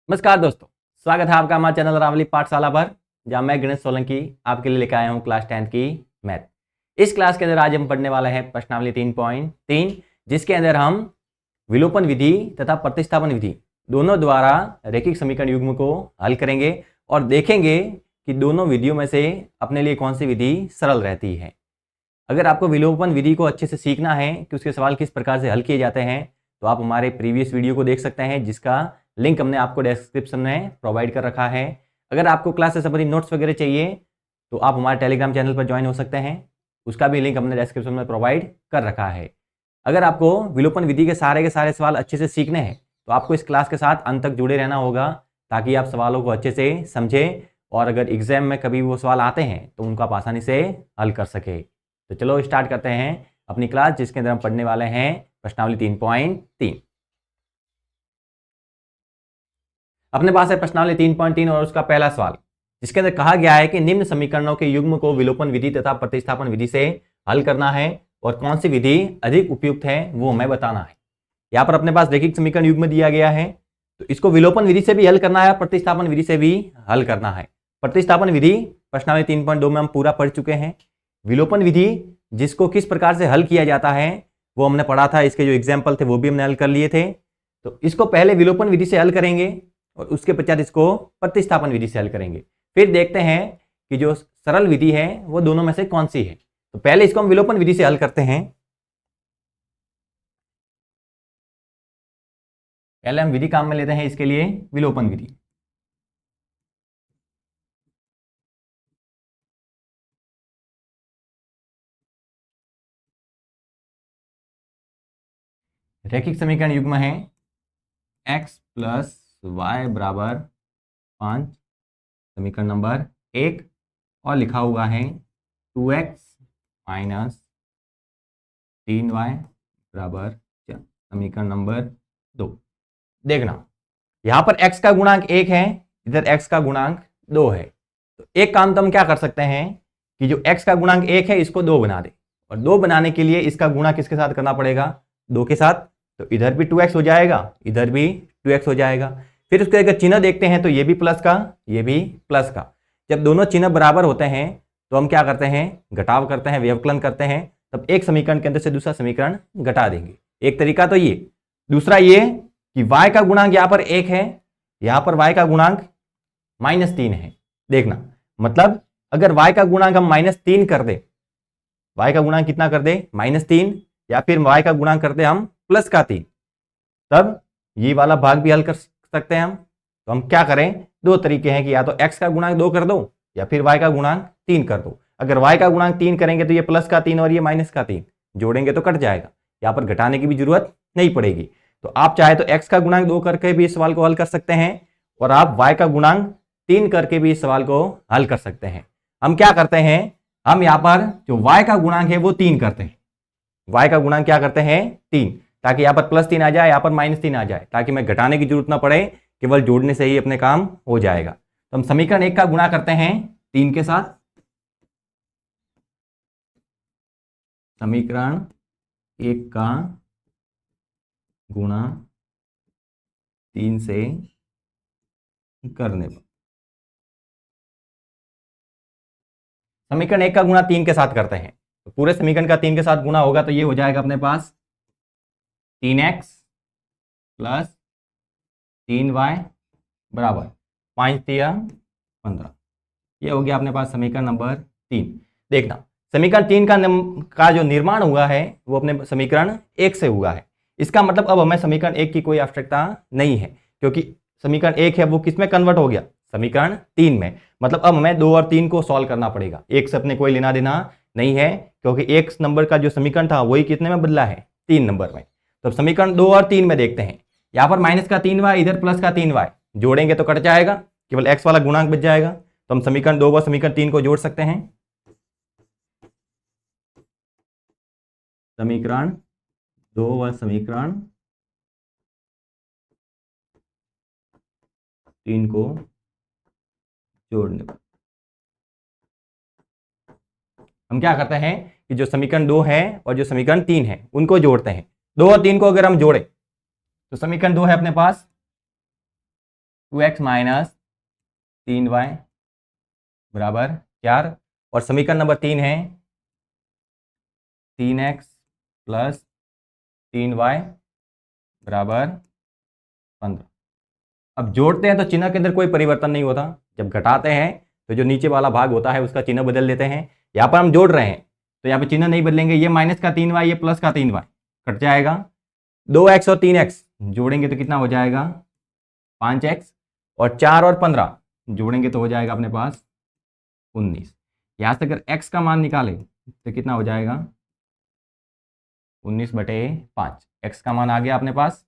नमस्कार दोस्तों, स्वागत है आपका हमारे चैनल रावली पाठशाला पर, जहां मैं गणेश सोलंकी आपके लिए लेकर आया हूं क्लास 10th की मैथ। इस क्लास के अंदर आज हम पढ़ने वाले हैं प्रश्नावली 3.3, जिसके अंदर हम विलोपन विधि तथा प्रतिस्थापन विधि दोनों द्वारा रैखिक समीकरण युग्म को हल करेंगे और देखेंगे कि दोनों विधियों में से अपने लिए कौन सी विधि सरल रहती है। अगर आपको विलोपन विधि को अच्छे से सीखना है कि उसके सवाल किस प्रकार से हल किए जाते हैं, तो आप हमारे प्रीवियस वीडियो को देख सकते हैं, जिसका लिंक हमने आपको डिस्क्रिप्शन में प्रोवाइड कर रखा है। अगर आपको क्लास से संबंधित नोट्स वगैरह चाहिए तो आप हमारे टेलीग्राम चैनल पर ज्वाइन हो सकते हैं, उसका भी लिंक हमने डिस्क्रिप्शन में प्रोवाइड कर रखा है। अगर आपको विलोपन विधि के सारे सवाल अच्छे से सीखने हैं तो आपको इस क्लास के साथ अंत तक जुड़े रहना होगा, ताकि आप सवालों को अच्छे से समझें और अगर एग्जाम में कभी वो सवाल आते हैं तो उनको आप आसानी से हल कर सके। तो चलो स्टार्ट करते हैं अपनी क्लास, जिसके अंदर हम पढ़ने वाले हैं प्रश्नावली 3.3। अपने पास है प्रश्नावली 3.3 और उसका पहला सवाल, जिसके अंदर कहा गया है कि निम्न समीकरणों के युग्म को विलोपन विधि तथा प्रतिस्थापन विधि से हल करना है और कौन सी विधि अधिक उपयुक्त है वो हमें बताना है। यहाँ पर अपने पास रैखिक समीकरण युग्म दिया गया है, तो इसको विलोपन विधि से भी हल करना है, प्रतिस्थापन विधि से भी हल करना है। प्रतिस्थापन विधि प्रश्नावली 3.2 में हम पूरा पढ़ चुके हैं। विलोपन विधि जिसको किस प्रकार से हल किया जाता है वो हमने पढ़ा था, इसके जो एग्जाम्पल थे वो भी हमने हल कर लिए थे। तो इसको पहले विलोपन विधि से हल करेंगे और उसके पश्चात इसको प्रतिस्थापन विधि से हल करेंगे। फिर देखते हैं कि जो सरल विधि है वो दोनों में से कौन सी है। तो पहले इसको हम विलोपन विधि से हल करते हैं। पहले हम विधि काम में लेते हैं इसके लिए विलोपन विधि। रैखिक समीकरण युग्म है x प्लस वाई बराबर 5, समीकरण नंबर 1, और लिखा हुआ है 2x माइनस 3y बराबर 4, समीकरण नंबर 2। देखना, यहां पर x का गुणांक 1 है, इधर x का गुणांक 2 है। तो एक काम तो हम क्या कर सकते हैं कि जो x का गुणांक 1 है इसको 2 बना दे, और 2 बनाने के लिए इसका गुणा किसके साथ करना पड़ेगा? 2 के साथ। तो इधर भी 2x हो जाएगा, इधर भी 2x हो जाएगा। फिर उसके अगर चिन्ह देखते हैं तो ये भी प्लस का, ये भी प्लस का। जब दोनों चिन्ह बराबर होते हैं तो हम क्या करते हैं? घटाव करते हैं, व्यवकलन करते हैं। तब एक समीकरण के अंदर से दूसरा समीकरण घटा देंगे। एक तरीका तो ये। दूसरा ये कि y का गुणांक यहां पर 1 है, यहां पर y का गुणांक -3 है। देखना, मतलब अगर y का गुणांक हम -3 कर दे, y का गुणांक कितना कर दे? -3, या फिर y का गुणांक करते हम प्लस का 3, तब ये वाला भाग भी हल कर सकते हैं हम। तो हम क्या करें? दो तरीके हैं कि या तो x का गुणांक 2 कर दो या फिर y का गुणांक 3 कर दो। अगर y का गुणांक 3 करेंगे तो ये प्लस का 3 और ये माइनस का 3 जोड़ेंगे तो कट जाएगा, यहाँ पर घटाने की भी जरूरत नहीं पड़ेगी। तो आप चाहे तो x का गुणांक 2 करके भी इस सवाल को हल कर सकते हैं और आप y का गुणांक 3 करके भी इस सवाल को हल कर सकते हैं। हम क्या करते हैं? हम यहाँ पर जो y का गुणांक है वो 3 करते हैं। y का गुणांक क्या करते हैं? 3, ताकि यहाँ पर +3 आ जाए, यहाँ पर -3 आ जाए, ताकि मैं घटाने की जरूरत ना पड़े, केवल जोड़ने से ही अपने काम हो जाएगा। तो हम समीकरण 1 का गुणा करते हैं 3 के साथ। समीकरण 1 का गुणा 3 से करने पर, समीकरण 1 का गुणा 3 के साथ करते हैं तो पूरे समीकरण का 3 के साथ गुणा होगा तो ये हो जाएगा अपने पास 3x प्लस 3y बराबर 5 तिया 15। ये हो गया अपने पास समीकरण नंबर 3। देखना, समीकरण 3 का जो निर्माण हुआ है वो अपने समीकरण 1 से हुआ है। इसका मतलब अब हमें समीकरण 1 की कोई आवश्यकता नहीं है, क्योंकि समीकरण 1 है वो किस में कन्वर्ट हो गया? समीकरण 3 में। मतलब अब हमें 2 और 3 को सॉल्व करना पड़ेगा। 1 से अपने कोई लेना देना नहीं है, क्योंकि 1 नंबर का जो समीकरण था वही कितने में बदला है? 3 नंबर में। तो समीकरण 2 और 3 में देखते हैं। यहाँ पर माइनस का 3y, इधर प्लस का 3y, जोड़ेंगे तो कट जाएगा, केवल x वाला गुणांक बच जाएगा। तो हम समीकरण 2 व समीकरण 3 को जोड़ सकते हैं। समीकरण 2 व समीकरण 3 को जोड़ने पर हम क्या करते हैं कि जो समीकरण 2 है और जो समीकरण 3 है उनको जोड़ते हैं। 2 और 3 को अगर हम जोड़े तो समीकरण 2 है अपने पास 2x माइनस 3y बराबर 4, और समीकरण नंबर 3 है 3x प्लस 3y बराबर 15। अब जोड़ते हैं तो चिन्ह के अंदर कोई परिवर्तन नहीं होता, जब घटाते हैं तो जो नीचे वाला भाग होता है उसका चिन्ह बदल देते हैं। यहाँ पर हम जोड़ रहे हैं तो यहाँ पे चिन्ह नहीं बदलेंगे, ये माइनस का 3y, ये प्लस का 3y कट जाएगा। 2x और 3x जोड़ेंगे तो कितना हो जाएगा 5x, और 4 और 15 जोड़ेंगे तो हो जाएगा अपने पास 19। यहाँ से अगर x का मान निकाले तो कितना हो जाएगा 19/5। x का मान आ गया अपने पास।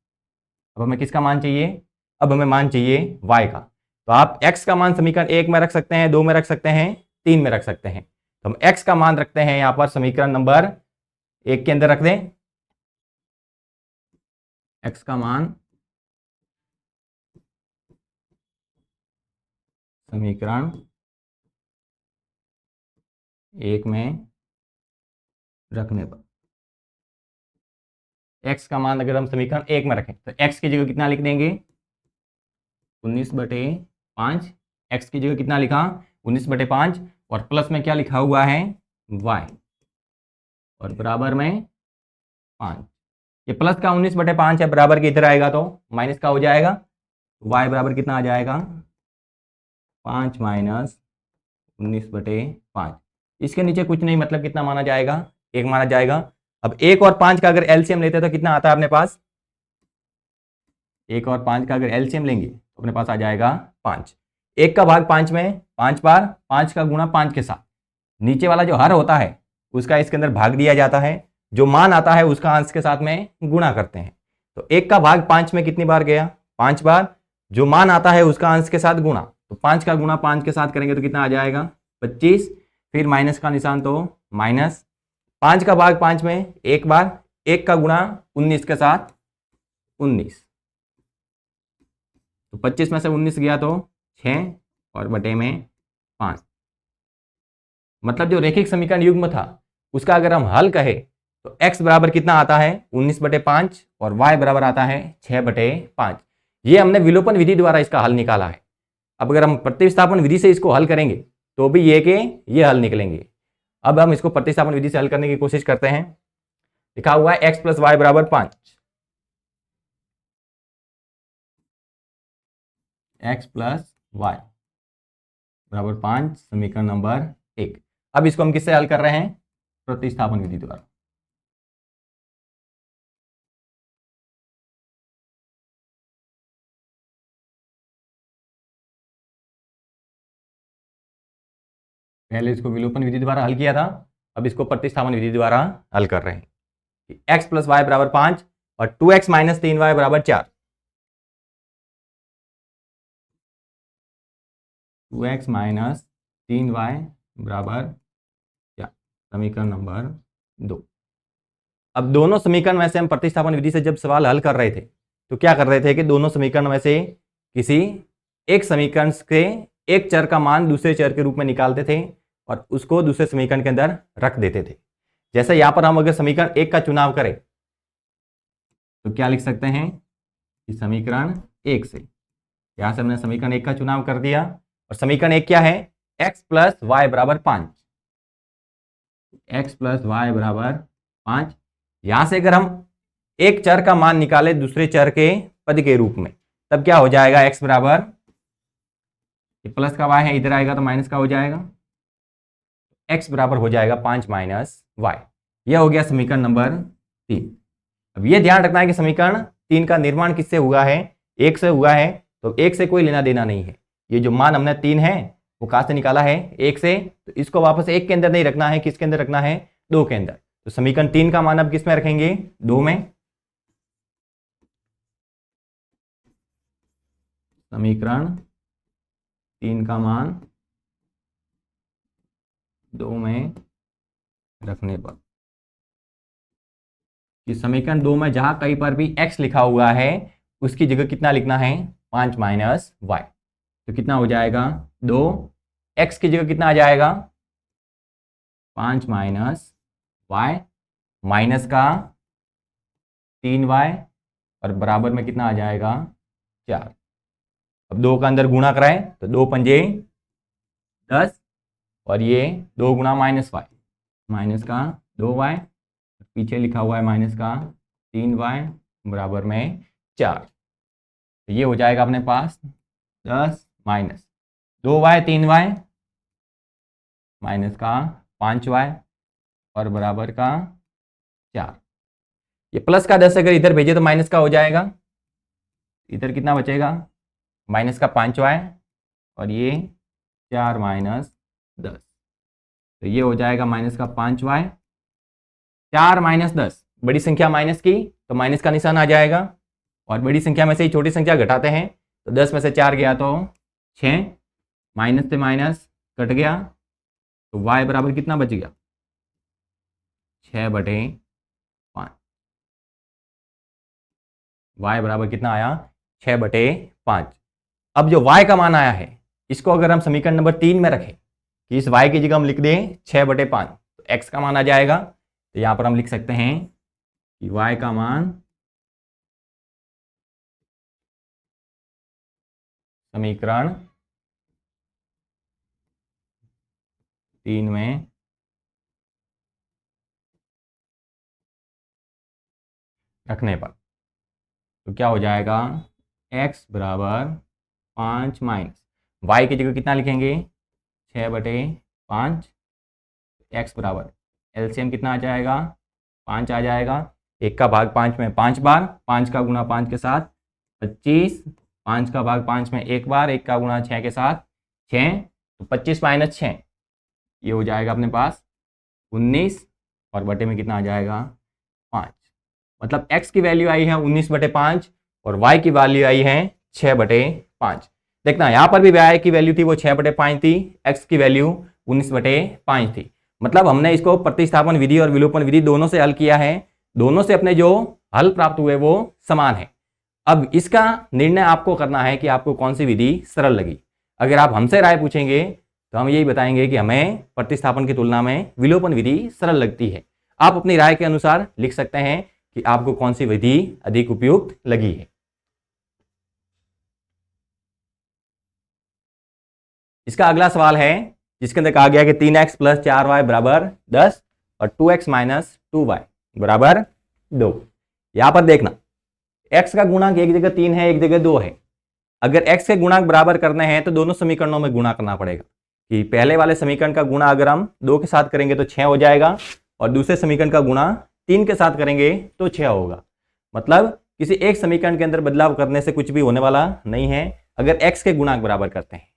अब हमें किसका मान चाहिए, अब हमें मान चाहिए y का। तो आप x का मान समीकरण 1 में रख सकते हैं, 2 में रख सकते हैं, 3 में रख सकते हैं। तो हम x का मान रखते हैं यहाँ पर समीकरण नंबर 1 के अंदर रख दें। x का मान समीकरण 1 में रखने पर, x का मान अगर हम समीकरण 1 में रखें तो x की जगह कितना लिख देंगे 19/5। x की जगह कितना लिखा 19/5, और प्लस में क्या लिखा हुआ है y, और बराबर में 5। ये प्लस का 19/5 है, बराबर के इधर आएगा तो माइनस का हो जाएगा। y बराबर कितना आ जाएगा 5 माइनस 19/5। इसके नीचे कुछ नहीं, मतलब कितना माना जाएगा 1 माना जाएगा। अब 1 और 5 का अगर एलसीएम लेते हैं तो कितना आता है अपने पास, 1 और 5 का अगर एलसीएम लेंगे तो अपने पास आ जाएगा 5। 1 का भाग 5 में 5 बार, 5 का गुणा 5 के साथ, नीचे वाला जो हर होता है उसका इसके अंदर भाग दिया जाता है, जो मान आता है उसका अंश के साथ में गुणा करते हैं। तो 1 का भाग 5 में कितनी बार गया 5 बार, जो मान आता है उसका अंश के साथ गुणा, तो 5 का गुणा 5 के साथ करेंगे तो कितना आ जाएगा 25। फिर माइनस का निशान तो माइनस, 5 का भाग 5 में 1 बार, 1 का गुणा 19 के साथ 19, तो 25 में से 19 गया तो 6 और बटे में 5। मतलब जो रेखिक समीकरण युग्म था उसका अगर हम हल कहें तो x बराबर कितना आता है 19/5, और y बराबर आता है 6/5। ये हमने विलोपन विधि द्वारा इसका हल निकाला है। अब अगर हम प्रतिस्थापन विधि से इसको हल करेंगे तो भी ये के ये हल निकलेंगे। अब हम इसको प्रतिस्थापन विधि से हल करने की कोशिश करते हैं। लिखा हुआ है x + y बराबर 5, x + y बराबर 5 समीकरण नंबर 1। अब इसको हम किससे हल कर रहे हैं प्रतिस्थापन विधि द्वारा। पहले इसको विलोपन विधि द्वारा हल किया था, अब इसको प्रतिस्थापन विधि द्वारा हल कर रहे हैं। x + y बराबर 5 और 2x - 3y बराबर 4। 2x - 3y बराबर 4 समीकरण नंबर 2। अब दोनों समीकरण में से हम प्रतिस्थापन विधि से जब सवाल हल कर रहे थे तो क्या कर रहे थे कि दोनों समीकरण में से किसी एक समीकरण के एक चर का मान दूसरे चर के रूप में निकालते थे और उसको दूसरे समीकरण के अंदर रख देते थे। जैसे यहां पर हम अगर समीकरण 1 का चुनाव करें तो क्या लिख सकते हैं कि समीकरण 1 से, यहां से हमने समीकरण 1 का चुनाव कर दिया, और समीकरण 1 क्या है x + y बराबर 5, x + y बराबर 5। यहां से अगर हम एक चर का मान निकाले दूसरे चर के पद के रूप में तब क्या हो जाएगा x बराबर, प्लस का y है इधर आएगा तो माइनस का हो जाएगा, x बराबर हो जाएगा 5 - y। यह हो गया समीकरण नंबर 3। अब यह ध्यान रखना है कि समीकरण 3 का निर्माण किससे हुआ है 1 से हुआ है, तो 1 से कोई लेना देना नहीं है। ये जो मान हमने 3 है वो कहां से निकाला है 1 से, तो इसको वापस 1 के अंदर नहीं रखना है, किसके अंदर रखना है 2 के अंदर। तो समीकरण 3 का मान अब किस में रखेंगे 2 में। समीकरण 3 का मान 2 में रखने पर, कि समीकरण 2 में जहां कहीं पर भी x लिखा हुआ है उसकी जगह कितना लिखना है 5 - y। तो कितना हो जाएगा 2, x की जगह कितना आ जाएगा 5 - y, माइनस का 3y, और बराबर में कितना आ जाएगा 4। अब 2 का अंदर गुणा कराए तो 2 पंजे 10 और ये 2 गुणा -y, माइनस का 2y, पीछे लिखा हुआ है माइनस का 3y बराबर में 4। तो ये हो जाएगा अपने पास 10 माइनस 2y 3y माइनस का 5y और बराबर का 4। ये प्लस का 10 अगर इधर भेजे तो माइनस का हो जाएगा, इधर कितना बचेगा माइनस का 5y और ये 4 माइनस 10, तो ये हो जाएगा माइनस का 5y, 4 माइनस 10, बड़ी संख्या माइनस की तो माइनस का निशान आ जाएगा और बड़ी संख्या में से ही छोटी संख्या घटाते हैं तो 10 में से 4 गया तो 6, माइनस से माइनस कट गया तो y बराबर कितना बच गया 6/5, y बराबर कितना आया 6/5। अब जो y का मान आया है इसको अगर हम समीकरण नंबर 3 में रखें कि इस y की जगह हम लिख दें 6/5 तो x का मान आ जाएगा। तो यहां पर हम लिख सकते हैं कि y का मान समीकरण 3 में रखने पर तो क्या हो जाएगा x बराबर 5 माइनस y की जगह कितना लिखेंगे 6/5, x बराबर एलसीएम कितना आ जाएगा 5 आ जाएगा, 1 का भाग 5 में 5 बार, 5 का गुणा 5 के साथ 25, 5 का भाग 5 में 1 बार, 1 का गुणा 6 के साथ 6, तो 25 माइनस 6 ये हो जाएगा अपने पास 19 और बटे में कितना आ जाएगा 5। मतलब x की वैल्यू आई है 19/5 और y की वैल्यू आई है 6/5। देखना यहाँ पर भी y की वैल्यू थी वो 6/5 थी, x की वैल्यू 19/5 थी। मतलब हमने इसको प्रतिस्थापन विधि और विलोपन विधि दोनों से हल किया है, दोनों से अपने जो हल प्राप्त हुए वो समान है। अब इसका निर्णय आपको करना है कि आपको कौन सी विधि सरल लगी। अगर आप हमसे राय पूछेंगे तो हम यही बताएंगे कि हमें प्रतिस्थापन की तुलना में विलोपन विधि सरल लगती है। आप अपनी राय के अनुसार लिख सकते हैं कि आपको कौन सी विधि अधिक उपयुक्त लगी है। इसका अगला सवाल है जिसके अंदर कहा गया कि 3x + 4y बराबर 10 और 2x - 2y बराबर 2। यहां पर देखना x का गुणांक एक जगह 3 है, एक जगह 2 है। अगर x के गुणांक बराबर करने हैं तो दोनों समीकरणों में गुणा करना पड़ेगा कि पहले वाले समीकरण का गुणा अगर हम 2 के साथ करेंगे तो 6 हो जाएगा और दूसरे समीकरण का गुणा 3 के साथ करेंगे तो 6 होगा। मतलब किसी एक समीकरण के अंदर बदलाव करने से कुछ भी होने वाला नहीं है अगर x के गुणांक बराबर करते हैं।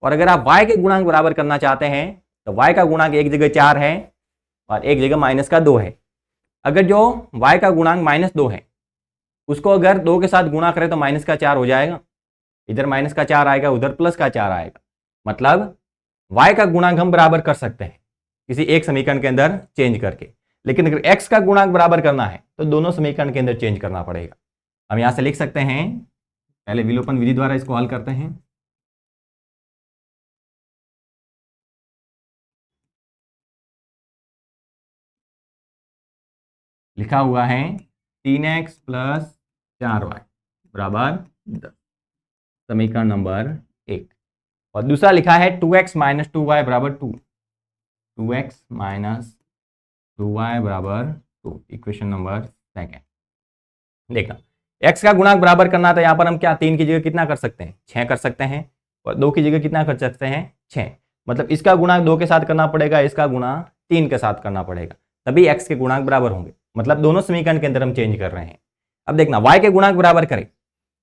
और अगर आप y के गुणांक बराबर करना चाहते हैं तो y का गुणांक एक जगह 4 है और एक जगह -2 है। अगर जो y का गुणांक -2 है उसको अगर 2 के साथ गुणा करें तो -4 हो जाएगा, इधर -4 आएगा, उधर +4 आएगा। मतलब y का गुणांक हम बराबर कर सकते हैं किसी एक समीकरण के अंदर चेंज करके, लेकिन अगर x का गुणांक बराबर करना है तो दोनों समीकरण के अंदर चेंज करना पड़ेगा। हम यहां से लिख सकते हैं, पहले विलोपन विधि द्वारा इसको हल करते हैं। लिखा हुआ है 3x + 4y बराबर 10, समीकरण नंबर 1। और दूसरा लिखा है 2x - 2y बराबर 2, 2x - 2y बराबर 2, इक्वेशन नंबर 2। देखना x का गुणांक बराबर करना तो यहाँ पर हम क्या 3 की जगह कितना कर सकते हैं 6 कर सकते हैं और 2 की जगह कितना कर सकते हैं 6। मतलब इसका गुणांक 2 के साथ करना पड़ेगा, इसका गुणा 3 के साथ करना पड़ेगा, तभी x के गुणांक बराबर होंगे। मतलब दोनों समीकरण के अंदर हम चेंज कर रहे हैं। अब देखना y के गुणांक बराबर करें,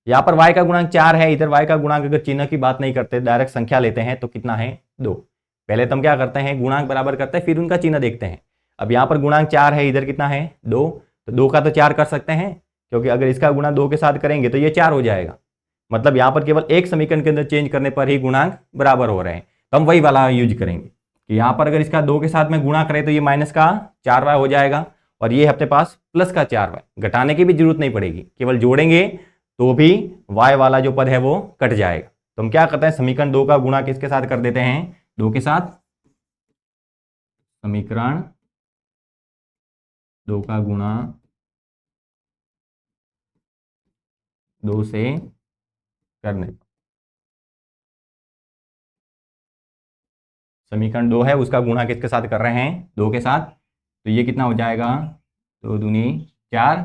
यहाँ पर y का गुणांक 4 है, इधर y का गुणांक अगर चिन्ह की बात नहीं करते डायरेक्ट संख्या लेते हैं तो कितना है 2। पहले तो हम क्या करते हैं गुणांक बराबर करते हैं फिर उनका चिन्ह देखते हैं। अब यहाँ पर गुणांक 4 है, इधर कितना है 2, तो 2 का तो 4 कर सकते हैं क्योंकि अगर इसका गुणा 2 के साथ करेंगे तो ये 4 हो जाएगा। मतलब यहाँ पर केवल एक समीकरण के अंदर चेंज करने पर ही गुणांक बराबर हो रहे हैं, तो हम वही वाला यूज करेंगे कि यहाँ पर अगर इसका 2 के साथ में गुणा करें तो ये -4y हो जाएगा और ये अपने पास +4y, घटाने की भी जरूरत नहीं पड़ेगी, केवल जोड़ेंगे तो भी y वाला जो पद है वो कट जाएगा। तो हम क्या करते हैं समीकरण 2 का गुणा किसके साथ कर देते हैं 2 के साथ, समीकरण 2 का गुणा 2 से करने समीकरण 2 है उसका गुणा किसके साथ कर रहे हैं, 2 के साथ, तो ये कितना हो जाएगा, 2 दूनी 4,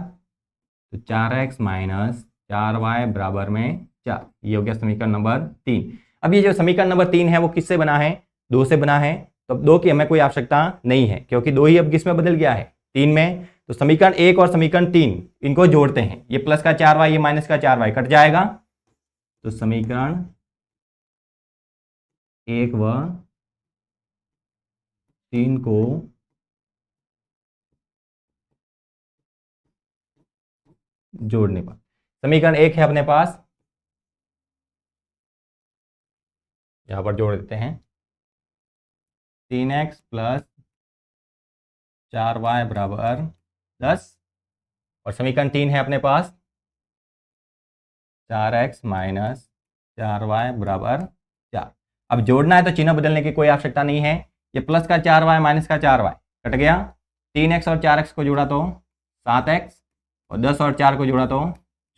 तो 4x माइनस 4y बराबर में 4। ये हो गया समीकरण नंबर 3। अब ये जो समीकरण नंबर 3 है वो किससे बना है, 2 से बना है, तो अब 2 की हमें कोई आवश्यकता नहीं है क्योंकि 2 ही अब किस में बदल गया है, 3 में। तो समीकरण 1 और समीकरण 3 इनको जोड़ते हैं, ये प्लस का 4y ये माइनस का 4y कट जाएगा, तो समीकरण 1 व 3 को जोड़ने पर समीकरण 1 है अपने पास, यहां पर जोड़ देते हैं, 3x प्लस 4y बराबर 10, और समीकरण 3 है अपने पास 4x माइनस 4y बराबर 4। अब जोड़ना है तो चिन्ह बदलने की कोई आवश्यकता नहीं है, ये प्लस का 4y माइनस का 4y कट गया, 3x और 4x को जोड़ा तो 7x, और 10 और 4 को जोड़ा तो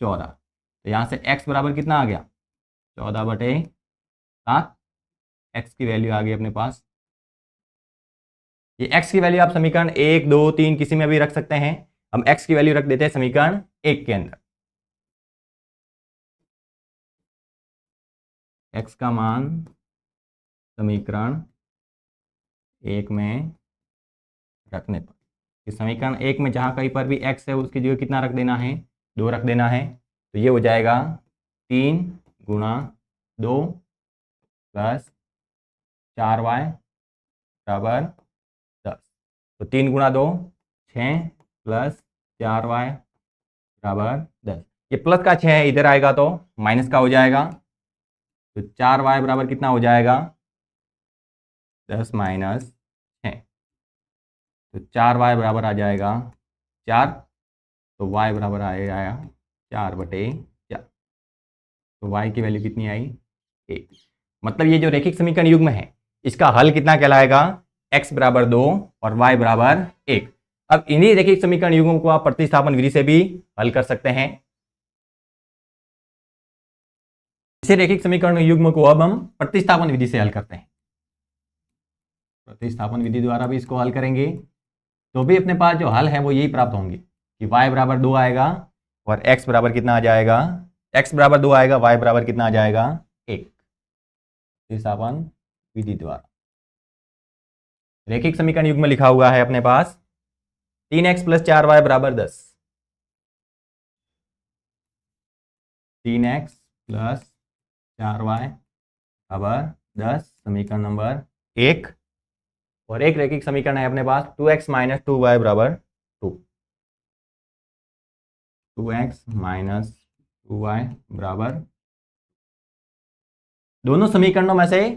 14, तो यहाँ से x बराबर कितना आ गया, 14/7, x की वैल्यू आ गई अपने पास। ये x की वैल्यू आप समीकरण 1, 2, 3 किसी में भी रख सकते हैं, हम x की वैल्यू रख देते हैं समीकरण 1 के अंदर। x का मान समीकरण 1 में रखने पर, इस समीकरण 1 में जहाँ कहीं पर भी x है उसकी जगह कितना रख देना है, 2 रख देना है, तो ये हो जाएगा 3 गुणा 2 प्लस 4y बराबर 10, तो 3 गुणा 2 6 प्लस 4y बराबर 10, ये प्लस का 6 है इधर आएगा तो माइनस का हो जाएगा, तो 4y बराबर कितना हो जाएगा, 10 माइनस 6, तो 4y बराबर आ जाएगा 4, तो y बराबर आया 4/4, तो y की वैल्यू कितनी आई, 1। मतलब ये जो रैखिक समीकरण युग्म है इसका हल कितना कहलाएगा, x बराबर 2 और y बराबर 1। अब इन्हीं रैखिक समीकरण युग्मों को आप प्रतिस्थापन विधि से भी हल कर सकते हैं। इसे रैखिक समीकरण युग्म को अब हम प्रतिस्थापन विधि से हल करते हैं, प्रतिस्थापन विधि द्वारा भी इसको हल करेंगे तो भी अपने पास जो हल है वो यही प्राप्त होंगे कि y बराबर 2 आएगा और x बराबर कितना आ जाएगा, x बराबर 2 आएगा, y बराबर कितना आ जाएगा 1, प्रतिस्थापन विधि द्वारा। रैखिक समीकरण युग्म लिखा हुआ है अपने पास 3x प्लस 4y बराबर 10, 3x प्लस 4y बराबर 10 समीकरण नंबर 1, और एक रैखिक समीकरण है अपने पास 2x माइनस 2y बराबर 2, 2x माइनस 2y बराबर, दोनों समीकरणों में से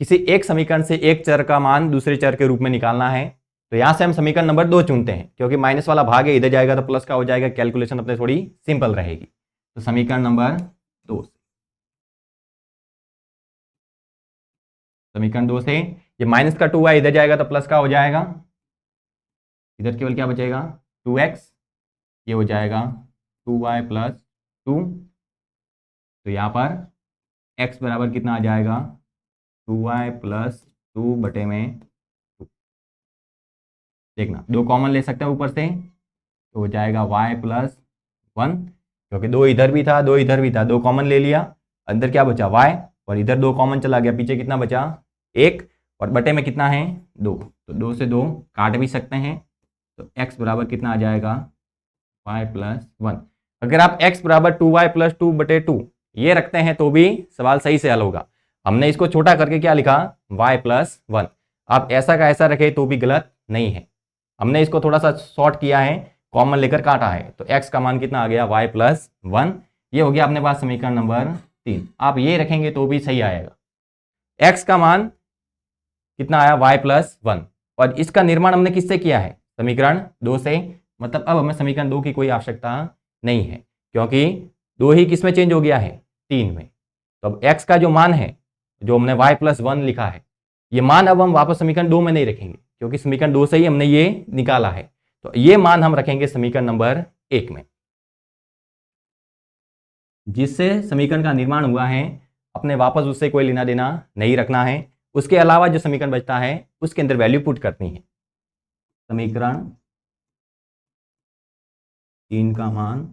किसी एक समीकरण से एक चर का मान दूसरे चर के रूप में निकालना है, तो यहां से हम समीकरण नंबर 2 चुनते हैं क्योंकि माइनस वाला भाग है, इधर जाएगा तो प्लस का हो जाएगा, कैलकुलेशन अपने थोड़ी सिंपल रहेगी। तो समीकरण नंबर 2, समीकरण 2 से ये माइनस का 2y इधर जाएगा तो प्लस का हो जाएगा, इधर केवल क्या बचेगा 2x, ये हो जाएगा 2y प्लस 2, तो यहाँ पर x बराबर कितना आ जाएगा 2y प्लस 2/2। देखना 2 कॉमन ले सकते हैं ऊपर से, तो हो जाएगा y प्लस 1, क्योंकि 2 इधर भी था 2 इधर भी था, 2 कॉमन ले लिया, अंदर क्या बचा y, और इधर 2 कॉमन चला गया, पीछे कितना बचा 1, और बटे में कितना है 2, तो 2 से 2 काट भी सकते हैं, तो x बराबर कितना आ जाएगा y प्लस 1। अगर आप x बराबर 2y प्लस 2/2 ये रखते हैं तो भी सवाल सही से हल होगा। हमने इसको छोटा करके क्या लिखा y प्लस 1, आप ऐसा का ऐसा रखे तो भी गलत नहीं है, हमने इसको थोड़ा सा शॉर्ट किया है, कॉमन लेकर काटा है, तो x का मान कितना आ गया y प्लस 1, ये हो गया अपने पास समीकरण नंबर 3। आप ये रखेंगे तो भी सही आएगा, x का मान कितना आया y प्लस 1, और इसका निर्माण हमने किससे किया है समीकरण 2 से, मतलब अब हमें समीकरण 2 की कोई आवश्यकता नहीं है क्योंकि 2 ही किस में चेंज हो गया है 3 में। तो अब x का जो मान है जो हमने y प्लस 1 लिखा है, ये मान अब हम वापस समीकरण 2 में नहीं रखेंगे क्योंकि समीकरण 2 से ही हमने ये निकाला है, तो ये मान हम रखेंगे समीकरण नंबर 1 में, जिससे समीकरण का निर्माण हुआ है, अपने वापस उससे कोई लेना देना नहीं रखना है, उसके अलावा जो समीकरण बचता है उसके अंदर वैल्यू पुट करनी है। समीकरण 3 का मान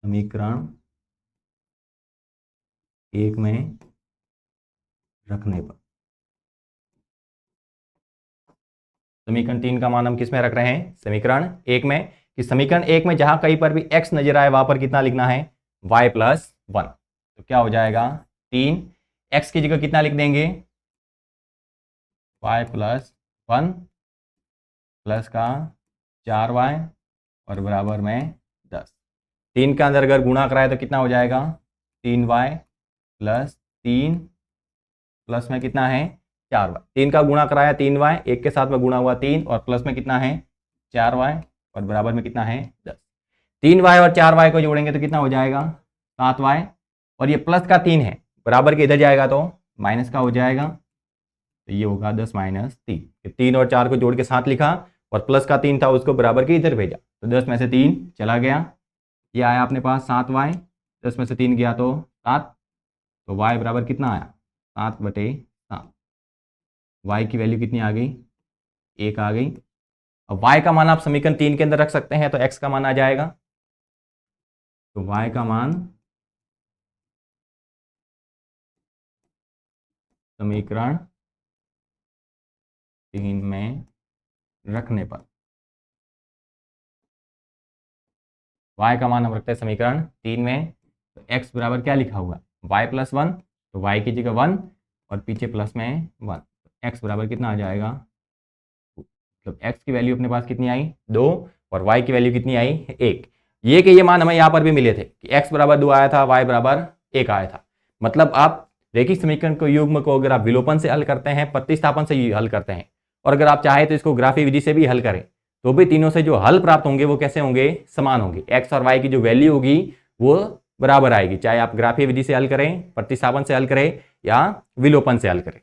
समीकरण 1 में रखने पर, समीकरण 3 का मान हम किस में रख रहे हैं? समीकरण 1 में। कि समीकरण 1 में जहां कहीं पर भी x नजर आए वहां पर कितना लिखना है? y plus 1। तो क्या हो जाएगा? 3 x की जगह कितना लिख देंगे? y प्लस 1 प्लस का 4y और बराबर में 10। 3 के अंदर अगर गुणा कराए तो कितना हो जाएगा? 3y प्लस 3 प्लस में कितना है? 4y। 3 का गुणा कराया 3y, एक के साथ में गुणा हुआ 3 और प्लस में कितना है? 4y और बराबर में कितना है? 10। 3y और 4y को जोड़ेंगे तो कितना हो जाएगा? 7y। और ये प्लस का 3 है, बराबर के इधर जाएगा तो माइनस का हो जाएगा, तो ये होगा 10 माइनस 3। 3 और 4 को जोड़ के 7 लिखा और प्लस का 3 था उसको बराबर के इधर भेजा, तो 10 में से 3 चला गया। ये आया अपने पास 7y, 10 में से 3 गया तो 7, तो y बराबर कितना आया? 7/7। y की वैल्यू कितनी आ गई? 1 आ गई। अब y का मान आप समीकरण 3 के अंदर रख सकते हैं तो x का मान आ जाएगा। तो y का मान समीकरण 3 में रखने पर, y का मान हम रखते हैं समीकरण 3 में, तो x बराबर क्या लिखा हुआ? y प्लस 1, तो y की जगह 1 और पीछे प्लस में 1, तो x बराबर कितना आ जाएगा? मतलब x की वैल्यू अपने पास कितनी आई? 2 और y की वैल्यू कितनी आई? 1। ये मान हमें यहाँ पर भी मिले थे कि x बराबर 2 आया था, y बराबर 1 आया था। मतलब आप रैखिक समीकरण को युग्म को अगर आप विलोपन से हल करते हैं, प्रतिस्थापन से हल करते हैं, और अगर आप चाहे तो इसको ग्राफी विधि से भी हल करें, तो भी तीनों से जो हल प्राप्त होंगे वो कैसे होंगे? समान होंगे। x और y की जो वैल्यू होगी वो बराबर आएगी, चाहे आप ग्राफी विधि से हल करें, प्रतिस्थापन से हल करें या विलोपन से हल करें।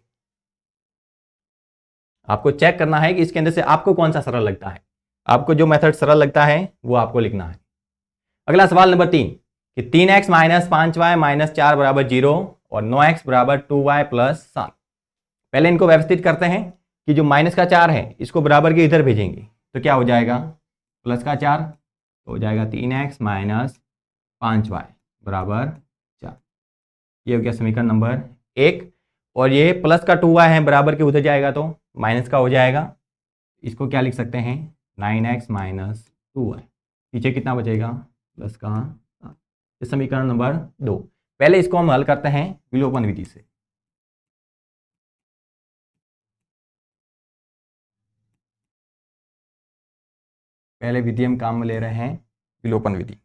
आपको चेक करना है कि इसके अंदर से आपको कौन सा सरल लगता है। आपको जो मेथड सरल लगता है वो आपको लिखना है। अगला सवाल नंबर 3 कि 3x माइनस 5y माइनस 4 बराबर 0 और 9x बराबर 2y प्लस 7। पहले इनको व्यवस्थित करते हैं कि जो माइनस का 4 है इसको बराबर के इधर भेजेंगे तो क्या हो जाएगा? प्लस का 4 तो हो जाएगा 3x माइनस 5y बराबर 4। ये हो गया समीकरण नंबर 1। और ये प्लस का 2y है, बराबर के उधर जाएगा तो माइनस का हो जाएगा। इसको क्या लिख सकते हैं? 9x minus 2y। पीछे कितना बचेगा? प्लस का 7। ये समीकरण नंबर 2। पहले इसको हम हल करते हैं विलोपन विधि से। पहले विधि हम काम में ले रहे हैं विलोपन विधि।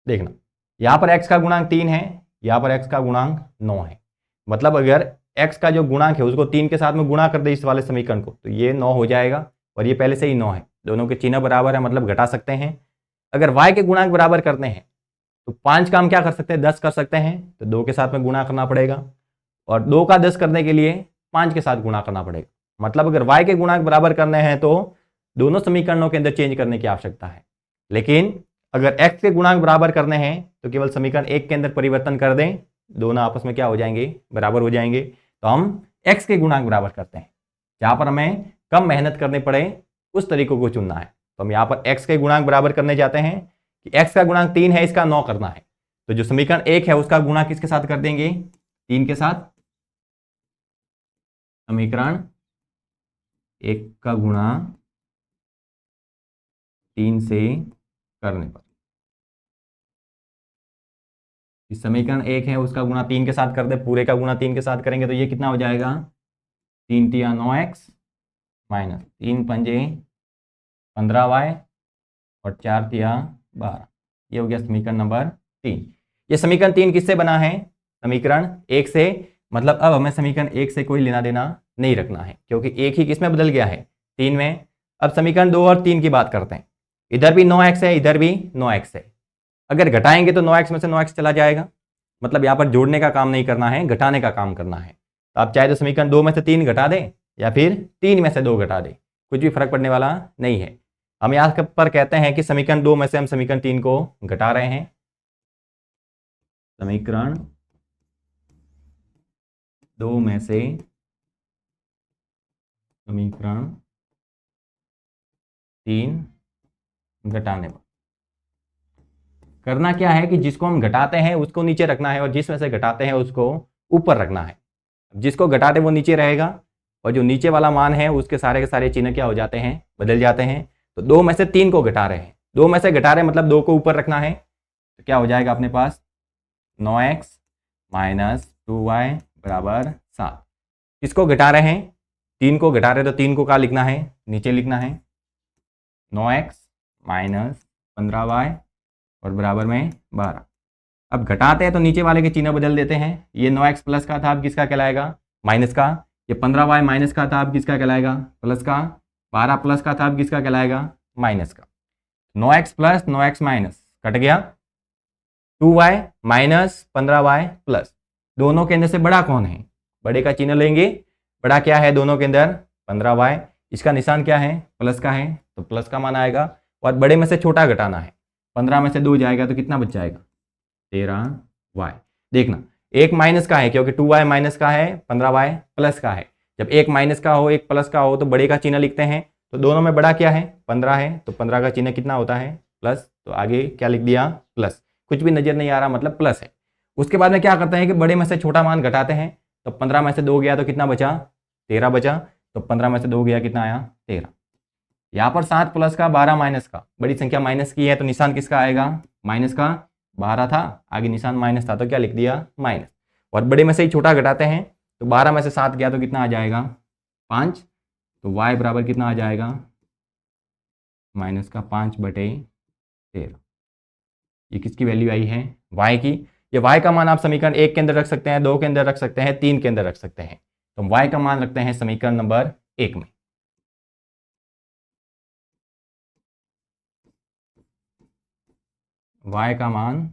देखना, यहाँ पर x का गुणांक 3 है, यहाँ पर x का गुणांक 9 है। मतलब अगर x का जो गुणांक है उसको 3 के साथ में गुणा कर दे इस वाले समीकरण को, तो ये 9 हो जाएगा और ये पहले से ही 9 है। दोनों के चिन्ह बराबर है, मतलब घटा सकते हैं। अगर y के गुणांक बराबर करते हैं तो 5 का हम क्या कर सकते हैं? 10 कर सकते हैं, तो 2 के साथ में गुणा करना पड़ेगा और 2 का 10 करने के लिए 5 के साथ गुणा करना पड़ेगा। मतलब अगर y के गुणांक बराबर करने हैं तो दोनों समीकरणों के अंदर चेंज करने की आवश्यकता है। लेकिन अगर x के गुणांक बराबर करने हैं तो केवल समीकरण 1 के अंदर परिवर्तन कर दें, दोनों आपस में क्या हो जाएंगे? बराबर हो जाएंगे। तो हम x के गुणांक बराबर करते हैं। जहां पर हमें कम मेहनत करनी पड़े उस तरीकों को चुनना है। तो हम यहाँ पर x के गुणांक बराबर करने जाते हैं कि x का गुणांक 3 है, इसका 9 करना है। तो जो समीकरण 1 है उसका गुणा किसके साथ कर देंगे? 3 के साथ। समीकरण 1 का गुणा 3 से करने पर, इस समीकरण 1 है उसका गुणा 3 के साथ कर दे, पूरे का गुणा 3 के साथ करेंगे तो ये कितना हो जाएगा? 3 तिया 9x माइनस 3 पंजे 15y और 4 तिया 12। ये हो गया समीकरण नंबर 3। ये समीकरण 3 किससे बना है? समीकरण 1 से। मतलब अब हमें समीकरण 1 से कोई लेना देना नहीं रखना है, क्योंकि 1 ही किसमें बदल गया है? 3 में। अब समीकरण 2 और 3 की बात करते हैं। इधर भी 9x है, इधर भी 9x है। अगर घटाएंगे तो 9x में से 9x चला जाएगा। मतलब यहाँ पर जोड़ने का काम नहीं करना है, घटाने का काम करना है। तो आप चाहे तो समीकरण 2 में से 3 घटा दें या फिर 3 में से 2 घटा दें, कुछ भी फर्क पड़ने वाला नहीं है। हम यहाँ पर कहते हैं कि समीकरण 2 में से हम समीकरण 3 को घटा रहे हैं। समीकरण 2 में से समीकरण 3 घटाने पर करना क्या है कि जिसको हम घटाते हैं उसको नीचे रखना है और जिसमें से घटाते हैं उसको ऊपर रखना है। जिसको घटाते वो नीचे रहेगा और जो नीचे वाला मान है उसके सारे के सारे चिन्ह क्या हो जाते हैं, बदल जाते हैं। तो 2 में से 3 को घटा रहे हैं, 2 में से घटा रहे हैं मतलब 2 को ऊपर रखना है। तो क्या हो जाएगा अपने पास 9x माइनस 2y बराबर 7। किसको घटा रहे हैं, 3 को घटा रहे हैं, तो 3 को क्या लिखना है, नीचे लिखना है 9x माइनस 15y और बराबर में 12। अब घटाते हैं तो नीचे वाले के चिन्ह बदल देते हैं। ये 9x प्लस का था, अब किसका कहलाएगा, माइनस का। ये 15y माइनस का था, अब किसका कहलाएगा, प्लस का। 12 प्लस का था, अब किसका कहलाएगा, माइनस का। 9x plus 9x minus cut गया, 2y माइनस 15y प्लस। दोनों के अंदर से बड़ा कौन है, बड़े का चिन्ह लेंगे। बड़ा क्या है दोनों के अंदर, 15y। इसका निशान क्या है, प्लस का है, तो प्लस का मान आएगा। और बड़े में से छोटा घटाना है, 15 में से 2 जाएगा तो कितना बच जाएगा, 13y। देखना एक माइनस का है क्योंकि 2y माइनस का है, 15y प्लस का है। जब एक माइनस का हो एक प्लस का हो तो बड़े का चिन्ह लिखते हैं। तो दोनों में बड़ा क्या है, 15 है, तो 15 का चिन्ह कितना होता है, प्लस। तो आगे क्या लिख दिया, प्लस। कुछ भी नजर नहीं आ रहा मतलब प्लस है। उसके बाद में क्या करते हैं कि बड़े में से छोटा मान घटाते हैं। तो 15 में से 2 गया तो कितना बचा, 13 बचा। तो 15 में से 2 गया कितना आया, 13। यहाँ पर 7 प्लस का 12 माइनस का, बड़ी संख्या माइनस की है तो निशान किसका आएगा, माइनस का। 12 था, आगे निशान माइनस था तो क्या लिख दिया, माइनस। और बड़े में से ही छोटा घटाते हैं, तो 12 में से 7 गया तो कितना आ जाएगा, 5। तो y बराबर कितना आ जाएगा, माइनस का 5/13। ये किसकी वैल्यू आई है, y की। ये y का मान आप समीकरण 1 के अंदर रख सकते हैं, 2 के अंदर रख सकते हैं, 3 के अंदर रख सकते हैं। तो y का मान रखते हैं समीकरण नंबर 1 में। y का मान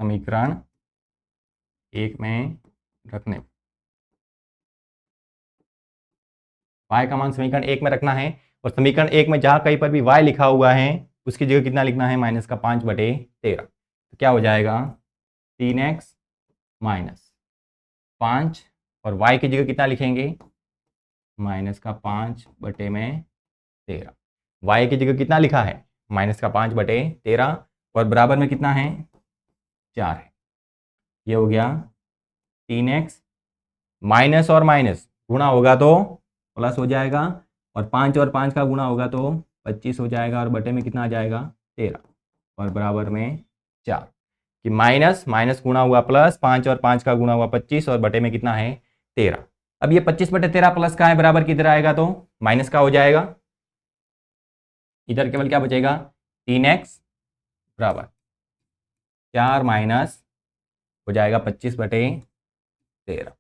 समीकरण 1 में रखने, y का मान समीकरण 1 में रखना है। और समीकरण 1 में जहां कहीं पर भी y लिखा हुआ है उसकी जगह कितना लिखना है, माइनस का 5/13। तो क्या हो जाएगा, 3x माइनस 5 और y की जगह कितना लिखेंगे, माइनस का 5/13। y की जगह कितना लिखा है, माइनस का 5/13 और बराबर में कितना है, 4 है। ये हो गया 3x माइनस और माइनस गुणा होगा तो प्लस हो जाएगा और 5 और 5 का गुणा होगा तो 25 हो जाएगा और बटे में कितना आ जाएगा, 13 और बराबर में 4। कि माइनस माइनस गुणा हुआ प्लस, 5 और 5 का गुणा हुआ 25 और बटे में कितना है, 13। अब ये 25/13 प्लस का है, बराबर किधर आएगा तो माइनस का हो जाएगा। इधर केवल क्या बचेगा, 3x बराबर 4 माइनस हो जाएगा 25/13।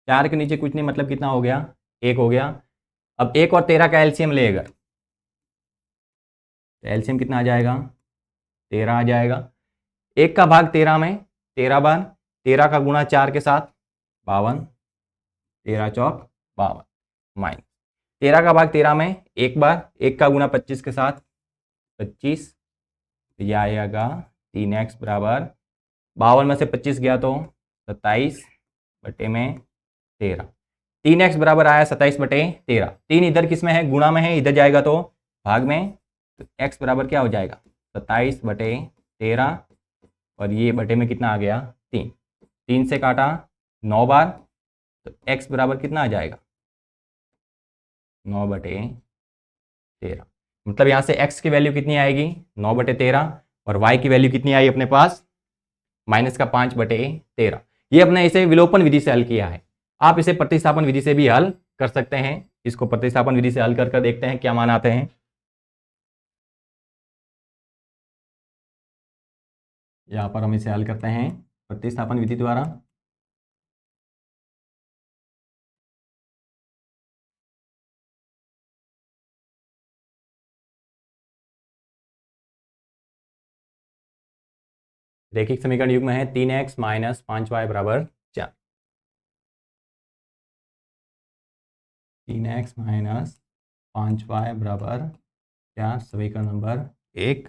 4 के नीचे कुछ नहीं मतलब कितना हो गया, 1 हो गया। अब 1 और 13 का एलसीएम ले, अगर तो एलसीएम कितना आ जाएगा, 13 आ जाएगा। 1 का भाग 13 में 13 बार, 13 का गुणा 4 के साथ 52, 13 चौक 52 माइनस 13 का भाग 13 में 1 बार, 1 का गुणा 25 के साथ 25। यह आएगा 3x बराबर 52 में से 25 गया तो 27/13। 3x बराबर आया 27/13। 3 इधर किस में है, गुणा में है, इधर जाएगा तो भाग में। तो x बराबर क्या हो जाएगा, 27/13 और ये बटे में कितना आ गया, 3। 3 से काटा 9 बार, तो x बराबर कितना आ जाएगा, 9/13। मतलब यहाँ से x की वैल्यू कितनी आएगी, 9/13 और y की वैल्यू कितनी आई अपने पास, माइनस का 5/13। ये अपने इसे विलोपन विधि से हल किया है। आप इसे प्रतिस्थापन विधि से भी हल कर सकते हैं। इसको प्रतिस्थापन विधि से हल कर देखते हैं क्या मान आते हैं। यहाँ पर हम इसे हल करते हैं प्रतिस्थापन विधि द्वारा। रैखिक समीकरण युग्म है 3x माइनस 5y बराबर 4। 3x माइनस 5y बराबर 4 समीकरण नंबर 1।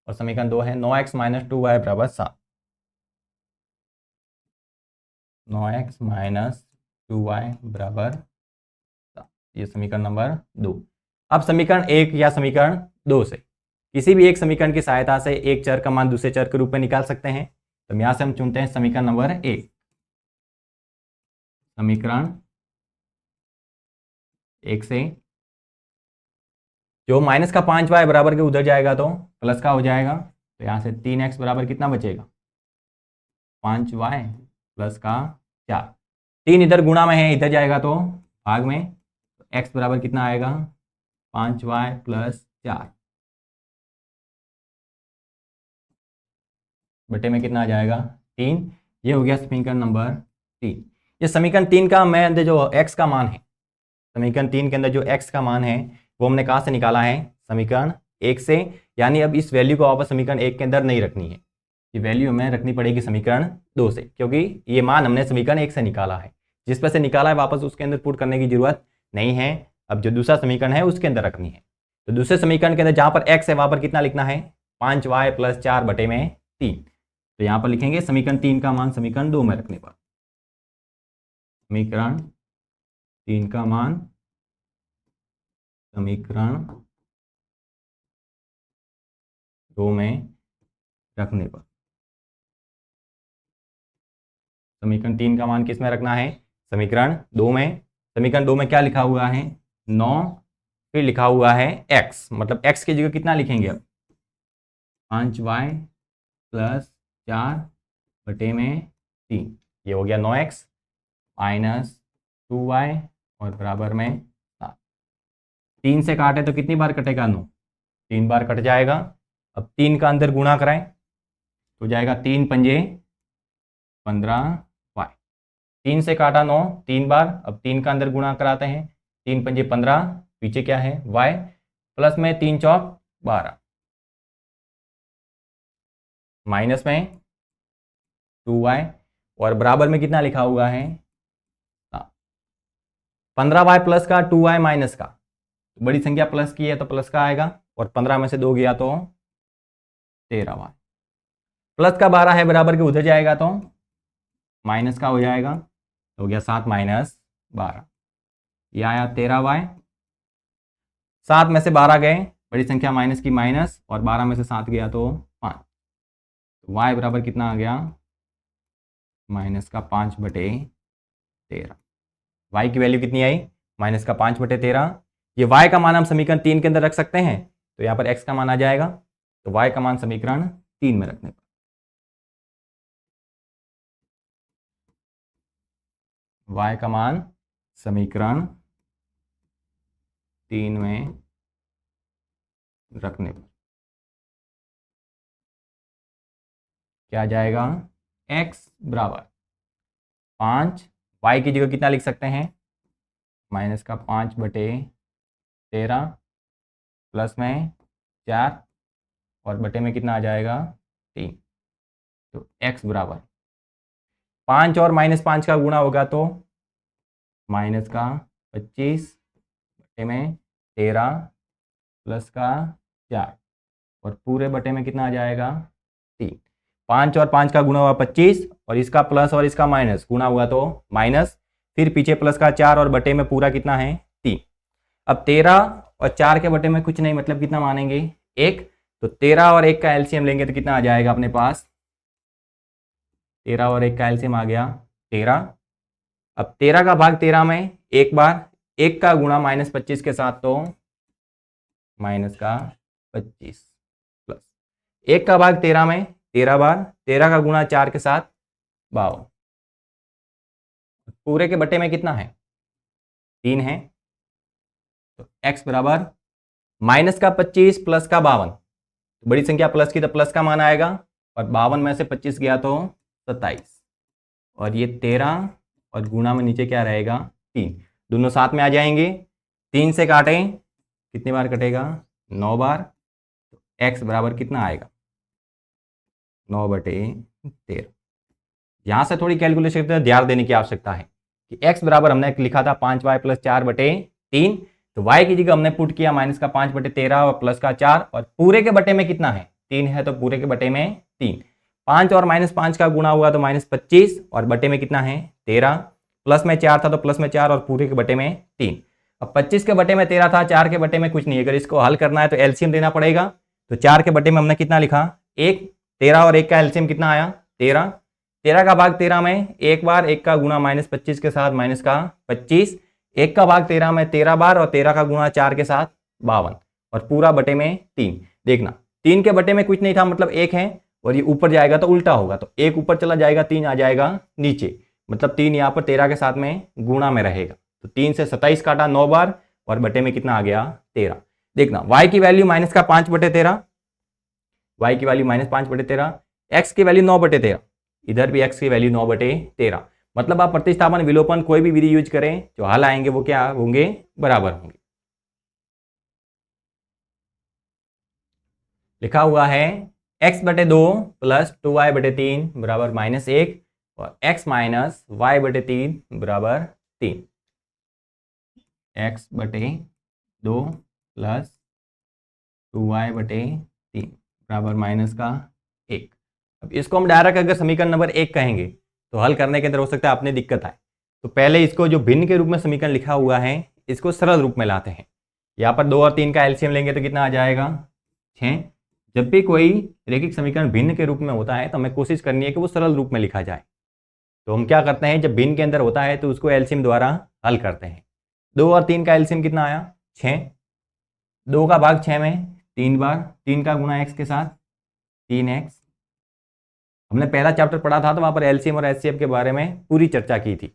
और समीकरण 2 है 9x माइनस 2y बराबर 7। 9x माइनस 2y बराबर 7। ये समीकरण नंबर 2। अब समीकरण 1 या समीकरण 2 से किसी भी एक समीकरण की सहायता से एक चर का मान दूसरे चर के रूप में निकाल सकते हैं। तो यहां से हम चुनते हैं समीकरण नंबर 1। समीकरण 1 से जो माइनस का 5y बराबर के उधर जाएगा तो प्लस का हो जाएगा। तो यहाँ से 3x बराबर कितना बचेगा, 5y प्लस का 4। 3 इधर गुणा में है, इधर जाएगा तो भाग में। तो x बराबर कितना आएगा, 5y प्लस 4 बटे में कितना आ जाएगा, 3। ये हो गया समीकरण नंबर 3। ये समीकरण 3 का मैं अंदर जो x का मान है, समीकरण 3 के अंदर जो x का मान है वो हमने कहाँ से निकाला है, समीकरण 1 से। यानी अब इस वैल्यू को वापस समीकरण 1 के अंदर नहीं रखनी है, ये वैल्यू हमें रखनी पड़ेगी समीकरण 2 से, क्योंकि ये मान हमने समीकरण 1 से निकाला है। जिस पर से निकाला है वापस उसके अंदर पुट करने की जरूरत नहीं है। अब जो दूसरा समीकरण है उसके अंदर रखनी है। तो दूसरे समीकरण के अंदर जहाँ पर x है वहाँ पर कितना लिखना है, 5y प्लस 4 बटे में 3। तो यहाँ पर लिखेंगे समीकरण 3 का मान समीकरण 2 में रखने पर, समीकरण 3 का मान समीकरण 2 में रखने पर। समीकरण 3 का मान किस में रखना है, समीकरण 2 में। समीकरण 2 में क्या लिखा हुआ है, 9, फिर लिखा हुआ है x, मतलब x की जगह कितना लिखेंगे अब, 5y प्लस 4 बटे में 3। ये हो गया 9x माइनस 2y और बराबर में 7। 3 से काटे तो कितनी बार कटेगा, 9, 3 बार कट जाएगा। अब 3 का अंदर गुणा कराएं तो जाएगा 3 पंजे 15y। 3 से काटा 9 3 बार, अब 3 का अंदर गुणा कराते हैं, 3 पंजे 15, पीछे क्या है y, प्लस में 3 चौक 12, माइनस में 2y और बराबर में कितना लिखा हुआ है, 15y प्लस का 2y माइनस का, बड़ी संख्या प्लस की है तो प्लस का आएगा, और 15 में से 2 गया तो 13y, प्लस का 12 है बराबर के उधर जाएगा तो माइनस का हो जाएगा। हो गया 7 माइनस 12, ये आया 13y। 7 में से 12 गए, बड़ी संख्या माइनस की माइनस, और 12 में से 7 गया तो 5। तो y बराबर कितना आ गया, माइनस का 5 बटे 13। y की वैल्यू कितनी आई, माइनस का 5 बटे 13। ये y का मान हम समीकरण 3 के अंदर रख सकते हैं, तो यहाँ पर x का मान आ जाएगा। तो y का मान समीकरण 3 में रखने पर, y का मान समीकरण 3 में रखने पर क्या आ जाएगा, x बराबर 5, y की जगह कितना लिख सकते हैं, माइनस का 5 बटे 13 प्लस में 4 और बटे में कितना आ जाएगा 3। तो x बराबर 5 और माइनस 5 का गुणा होगा तो माइनस का 25 बटे में 13 प्लस का 4 और पूरे बटे में कितना आ जाएगा 3। 5 और 5 का गुणा हुआ 25, और इसका प्लस और इसका माइनस गुणा हुआ तो माइनस, फिर पीछे प्लस का 4 और बटे में पूरा कितना है 3। अब 13 और 4 के बटे में कुछ नहीं, मतलब कितना मानेंगे 1। तो 13 और 1 का एलसीएम लेंगे तो कितना आ जाएगा अपने पास, 13 और 1 का एलसीएम आ गया 13। अब 13 का भाग 13 में एक बार, 1 का गुणा माइनस 25 के साथ तो माइनस का 25 प्लस 1 का भाग 13 में 13 बार, 13 का गुणा 4 के साथ 52, पूरे के बटे में कितना है 3 है। तो x बराबर माइनस का 25 प्लस का 52, तो बड़ी संख्या प्लस की तो प्लस का मान आएगा, और 52 में से 25 गया तो 27, और ये 13 और गुणा में नीचे क्या रहेगा 3, दोनों साथ में आ जाएंगे। 3 से काटें कितनी बार कटेगा 9 बार। तो x बराबर कितना आएगा 9 बटे 13। यहाँ से थोड़ी कैलकुलेशन पर ध्यान देने की आवश्यकता है कि x बराबर हमने लिखा था 5y प्लस 4 बटे 3, तो y की जगह हमने पुट किया माइनस का 5 बटे 13 और प्लस का 4, और पूरे के बटे में कितना है 3 है, तो पूरे के बटे में 3। 5 और -5 का गुणा हुआ तो -25 और बटे में कितना है 13, प्लस में 4 था तो प्लस में 4 और पूरे के बटे में 3। अब 25 के बटे में 13 था, 4 के बटे में कुछ नहीं, अगर इसको हल करना है तो एलसीएम देना पड़ेगा। तो 4 के बटे में हमने कितना लिखा 1, 13 और 1 का एलसीएम कितना आया 13, 13 का भाग 13 में एक बार, 1 का गुणा -25 के साथ माइनस का 25, 1 का भाग 13 में 13 बार और 13 का गुणा 4 के साथ 52 और पूरा बटे में 3। देखना 3 के बटे में कुछ नहीं था मतलब 1 है और ये ऊपर जाएगा तो उल्टा होगा, तो 1 ऊपर चला जाएगा 3 आ जाएगा नीचे, मतलब 3 यहाँ पर 13 के साथ में गुणा में रहेगा। तो 3 से 27 काटा 9 बार और बटे में कितना आ गया 13। देखना y की वैल्यू माइनस का 5/13, y की वैल्यू -5/13, x की वैल्यू 9/13, इधर भी x की वैल्यू 9/13। मतलब आप प्रतिस्थापन विलोपन कोई भी विधि यूज करें जो हल आएंगे वो क्या होंगे बराबर होंगे। लिखा हुआ है x/2 + 2y/3 बराबर -1 और x - y/3 बराबर 3। x/2 + 2y/3 बराबर -1। अब इसको हम डायरेक्ट अगर समीकरण नंबर 1 कहेंगे तो हल करने के अंदर हो सकता है आपने दिक्कत आए, तो पहले इसको जो भिन्न के रूप में समीकरण लिखा हुआ है इसको सरल रूप में लाते हैं। यहाँ पर 2 और 3 का एलसीएम लेंगे तो कितना आ जाएगा 6। जब भी कोई रैखिक समीकरण भिन्न के रूप में होता है तो हमें कोशिश करनी है कि वो सरल रूप में लिखा जाए। तो हम क्या करते हैं, जब भिन्न के अंदर होता है तो उसको एलसीएम द्वारा हल करते हैं। 2 और 3 का एलसीएम कितना आया 6, 2 का भाग 6 में 3 बार, 3 का गुणा x के साथ 3x। हमने पहला चैप्टर पढ़ा था तो वहाँ पर एलसीएम और एचसीएफ के बारे में पूरी चर्चा की थी,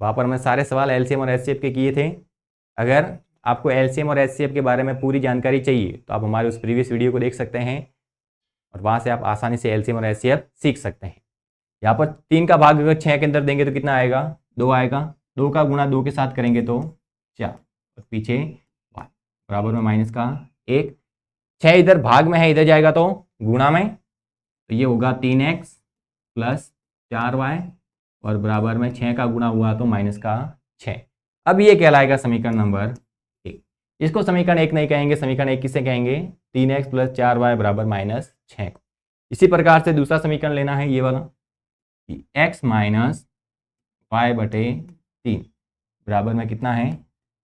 वहाँ पर हमने सारे सवाल एलसीएम और एचसीएफ के किए थे। अगर आपको एलसीएम और एचसीएफ के बारे में पूरी जानकारी चाहिए तो आप हमारे उस प्रीवियस वीडियो को देख सकते हैं और वहाँ से आप आसानी से एलसीएम और एचसीएफ सीख सकते हैं। यहाँ पर 3 का भाग अगर 6 के अंदर देंगे तो कितना आएगा 2 आएगा, 2 का गुणा 2 के साथ करेंगे तो 4 और पीछे y बराबर में -1। 6 इधर भाग में है, इधर जाएगा तो गुणा में, तो ये होगा 3x + 4y और बराबर में 6 का गुणा हुआ तो -6। अब ये कहलाएगा समीकरण नंबर 1। इसको समीकरण 1 नहीं कहेंगे, समीकरण 1 किसे कहेंगे 3x + 4y बराबर -6। इसी प्रकार से दूसरा समीकरण लेना है ये वाला x - y/3 बराबर में कितना है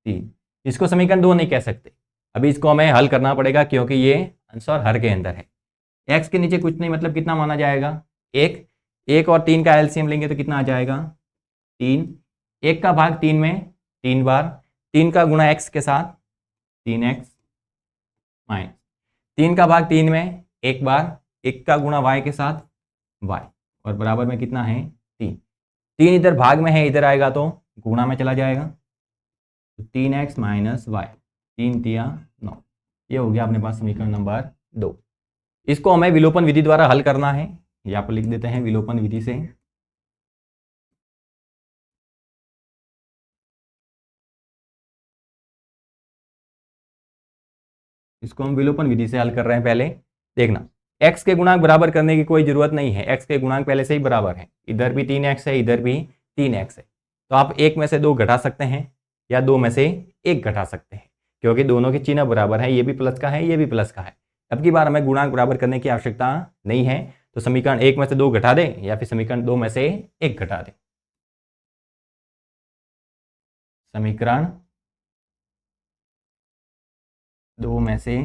3। इसको समीकरण 2 नहीं कह सकते, अभी इसको हमें हल करना पड़ेगा क्योंकि ये आंसर हर के अंदर है। x के नीचे कुछ नहीं मतलब कितना माना जाएगा 1, 1 और 3 का एलसीएम लेंगे तो कितना आ जाएगा 3, 1 का भाग 3 में 3 बार, 3 का गुणा x के साथ 3x माइनस 3 का भाग 3 में एक बार, 1 का गुणा y के साथ y और बराबर में कितना है 3। 3 इधर भाग में है, इधर आएगा तो गुणा में चला जाएगा, तो 3x - y, 3 तिया 9। ये हो गया अपने पास समीकरण नंबर 2। इसको हमें विलोपन विधि द्वारा हल करना है, यहाँ पर लिख देते हैं विलोपन विधि से। इसको हम विलोपन विधि से हल कर रहे हैं। पहले देखना x के गुणांक बराबर करने की कोई जरूरत नहीं है, x के गुणांक पहले से ही बराबर है, इधर भी 3x है इधर भी 3x है, तो आप 1 में से 2 घटा सकते हैं या 2 में से 1 घटा सकते हैं क्योंकि दोनों के चिन्ह बराबर है, ये भी प्लस का है ये भी प्लस का है। अब की बार हमें गुणांक बराबर करने की आवश्यकता नहीं है, तो समीकरण 1 में से 2 घटा दें या फिर समीकरण 2 में से 1 घटा दें। समीकरण 2 में से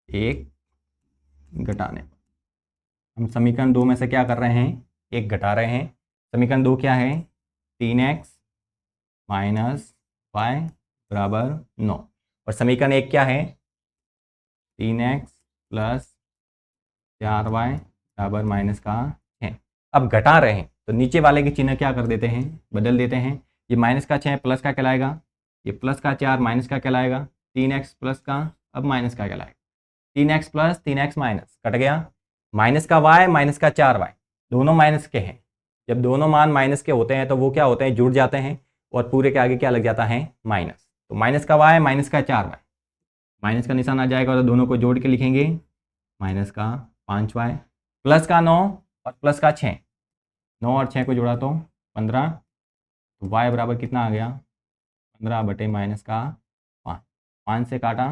1 घटाने, हम समीकरण 2 में से क्या कर रहे हैं 1 घटा रहे हैं। समीकरण 2 क्या है 3x - y बराबर 9 और समीकरण 1 क्या है 3x + 4y बराबर -6। अब घटा रहे हैं तो नीचे वाले के चिन्ह क्या कर देते हैं बदल देते हैं, ये -6 प्लस का कहलाएगा, ये प्लस का 4 माइनस का कहलाएगा, 3x प्लस का अब माइनस का कहलाएगा, 3x + 3x माइनस कट गया, माइनस का y माइनस का 4y दोनों माइनस के हैं। जब दोनों मान माइनस के होते हैं तो वो क्या होते हैं जुड़ जाते हैं और पूरे के आगे क्या लग जाता है माइनस, तो माइनस का y माइनस का 4y, माइनस का निशान आ जाएगा तो दोनों को जोड़ के लिखेंगे -5y प्लस का 9 और प्लस का 6, 9 और 6 को जोड़ा तो 15, तो y बराबर कितना आ गया 15/-5, 5 से काटा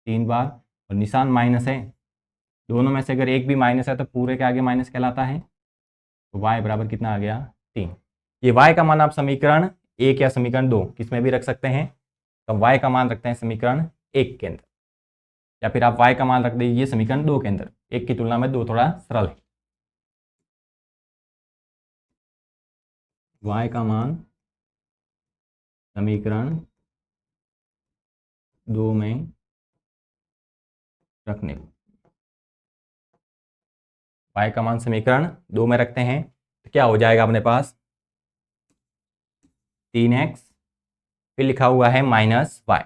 3 बार और निशान माइनस है दोनों में से अगर एक भी माइनस है तो पूरे के आगे माइनस कहलाता है। तो y बराबर कितना आ गया 3। ये y का मान आप समीकरण 1 या समीकरण 2 किस में भी रख सकते हैं। तो y का मान रखते हैं समीकरण 1 के अंदर, या फिर आप y का मान रख दीजिए समीकरण 2 के अंदर। 1 की तुलना में 2 थोड़ा सरल है। y का मान समीकरण 2 में रखने को, y का मान समीकरण 2 में रखते हैं तो क्या हो जाएगा अपने पास 3x, फिर लिखा हुआ है माइनस y,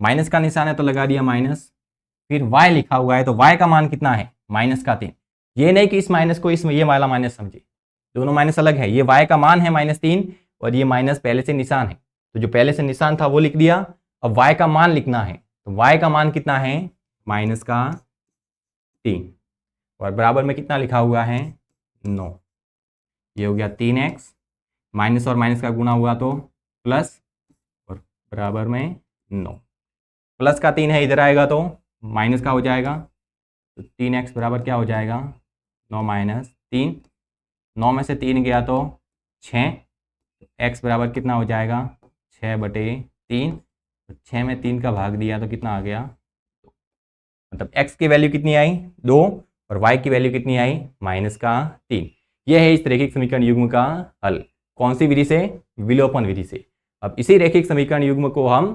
माइनस का निशान है तो लगा दिया माइनस, फिर y लिखा हुआ है तो y का मान कितना है -3। ये नहीं कि इस माइनस को इसमें ये वाला माइनस समझिए, दोनों माइनस अलग है। ये y का मान है -3 और ये माइनस पहले से निशान है, तो जो पहले से निशान था वो लिख दिया। अब y का मान लिखना है तो y का मान कितना है -3 और बराबर में कितना लिखा हुआ है 9। ये हो गया 3x, माइनस और माइनस का गुणा हुआ तो प्लस और बराबर में 9। प्लस का 3 है इधर आएगा तो माइनस का हो जाएगा, तो 3x बराबर क्या हो जाएगा 9 - 3। 9 में से 3 गया तो 6, तो x बराबर कितना हो जाएगा 6/3। तो 6 में 3 का भाग दिया तो कितना आ गया, मतलब x की वैल्यू कितनी आई 2 और y की वैल्यू कितनी आई -3। यह है इस रैखिक समीकरण युग्म का हल। कौन सी विधि से, विलोपन विधि से। अब इसी रैखिक समीकरण युग्म को हम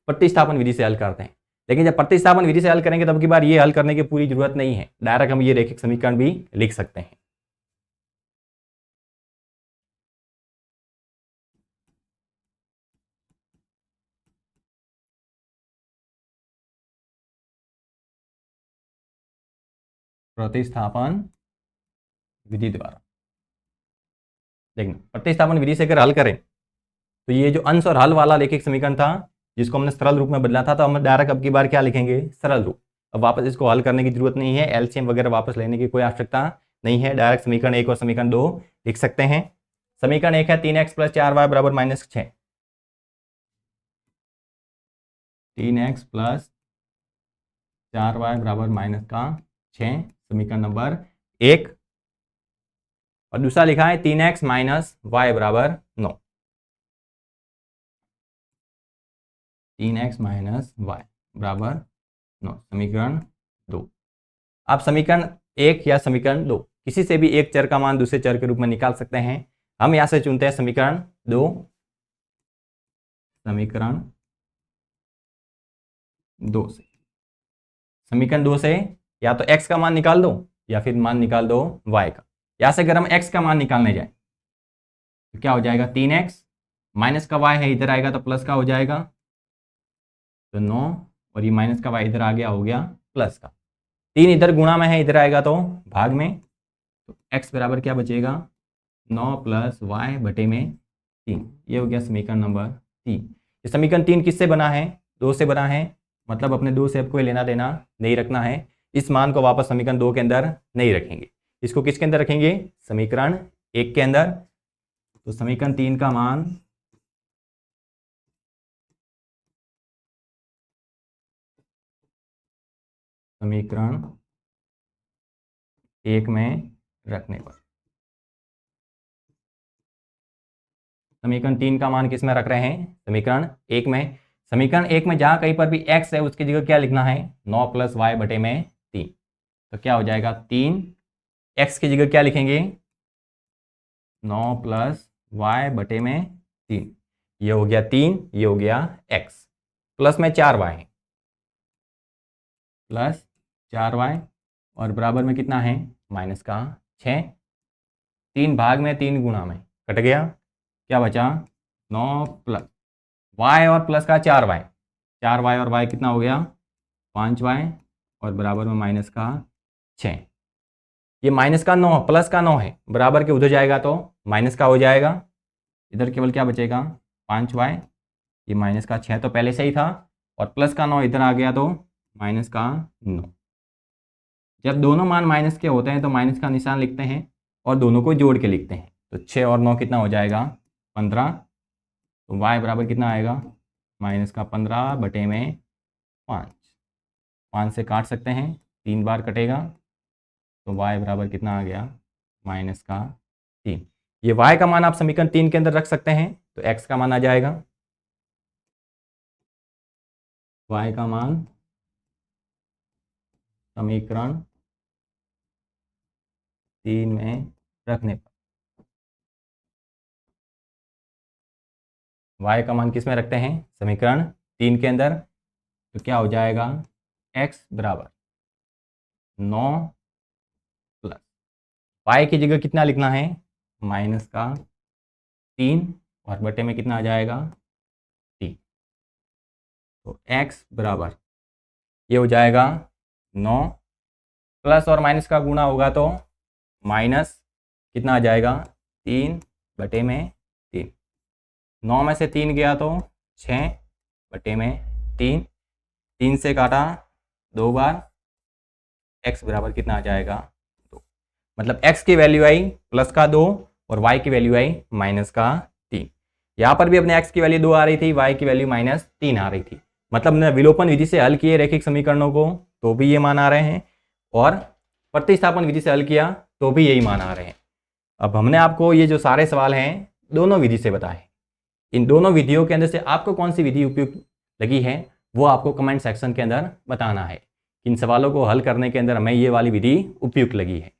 प्रतिस्थापन विधि से हल करते हैं, लेकिन जब प्रतिस्थापन विधि से हल करेंगे तब की बार ये हल करने की पूरी जरूरत नहीं है, डायरेक्ट हम ये रैखिक समीकरण भी लिख सकते हैं। प्रतिस्थापन विधि द्वारा देखना, प्रतिस्थापन विधि से अगर हल करें तो ये जो अंश और हल वाला रैखिक समीकरण था जिसको हमने सरल रूप में बदला था, तो हम डायरेक्ट अब की बार क्या लिखेंगे सरल रूप। अब वापस इसको हल करने की जरूरत नहीं है, एलसीएम वगैरह वापस लेने की कोई आवश्यकता नहीं है, डायरेक्ट समीकरण 1 और समीकरण 2 लिख सकते हैं। समीकरण 1 है 3x + 4y बराबर -6। 3x + 4y बराबर -6 समीकरण नंबर 1। और दूसरा लिखा है 3x - y बराबर 9। 3x - y बराबर 9 समीकरण 2। आप समीकरण 1 या समीकरण 2 किसी से भी एक चर का मान दूसरे चर के रूप में निकाल सकते हैं। हम यहां से चुनते हैं समीकरण 2। समीकरण 2 से, समीकरण 2 से या तो x का मान निकाल दो या फिर मान निकाल दो y का। यहां से अगर हम x का मान निकालने जाए तो क्या हो जाएगा 3x, माइनस का y है इधर आएगा तो प्लस का हो जाएगा, तो 9 और ये माइनस का y इधर आ गया हो गया प्लस का। 3 इधर गुणा में है इधर आएगा तो भाग में, तो x बराबर क्या बचेगा 9 + y/3। ये हो गया समीकरण नंबर 3। ये समीकरण 3 किससे बना है 2 से बना है, मतलब अपने 2 से अब कोई लेना देना नहीं रखना है। इस मान को वापस समीकरण 2 के अंदर नहीं रखेंगे, इसको किसके अंदर रखेंगे समीकरण 1 के अंदर। तो समीकरण 3 का मान समीकरण 1 में रखने पर, समीकरण 3 का मान किस में रख रहे हैं समीकरण 1 में। समीकरण 1 में जहां कहीं पर भी x है उसकी जगह क्या लिखना है 9 + y/3। तो क्या हो जाएगा 3, x की जगह क्या लिखेंगे 9 + y/3। ये हो गया 3, ये हो गया x, प्लस में 4y है, +4y और बराबर में कितना है -6। 3 भाग में 3 गुणा में कट गया, क्या बचा 9 + y और प्लस का 4y, 4y और y कितना हो गया 5y और बराबर में -6। ये -9 प्लस का 9 है, बराबर के उधर जाएगा तो माइनस का हो जाएगा, इधर केवल क्या बचेगा 5y। ये -6 तो पहले से ही था और प्लस का 9 इधर आ गया तो -9। जब दोनों मान माइनस के होते हैं तो माइनस का निशान लिखते हैं और दोनों को जोड़ के लिखते हैं। तो 6 और 9 कितना हो जाएगा 15। तो y बराबर कितना आएगा -15/5। 5 से काट सकते हैं, 3 बार कटेगा तो y बराबर कितना आ गया, -3। ये y का मान आप समीकरण 3 के अंदर रख सकते हैं, तो x का मान आ जाएगा, y का मान समीकरण 3 में रखने पर, y का मान किस में रखते हैं, समीकरण 3 के अंदर, तो क्या हो जाएगा, x बराबर 9 प्लस y की जगह कितना लिखना है, -3 और बटे में कितना आ जाएगा, 3। तो x बराबर ये हो जाएगा 9 प्लस और माइनस का गुणा होगा तो माइनस कितना आ जाएगा, 3 बटे में 3। 9 में से 3 गया तो 6 बटे में 3 से काटा 2 बार, x बराबर कितना आ जाएगा, 2। मतलब x की वैल्यू आई +2 और y की वैल्यू आई -3। यहाँ पर भी अपने x की वैल्यू 2 आ रही थी, y की वैल्यू -3 आ रही थी। मतलब हमने विलोपन विधि से हल किए रैखिक समीकरणों को तो भी ये मान आ रहे हैं, और प्रतिस्थापन विधि से हल किया तो भी यही मान आ रहे हैं। अब हमने आपको ये जो सारे सवाल हैं दोनों विधि से बताए। इन दोनों विधियों के अंदर से आपको कौन सी विधि उपयुक्त लगी है वो आपको कमेंट सेक्शन के अंदर बताना है। इन सवालों को हल करने के अंदर हमें ये वाली विधि उपयुक्त लगी है।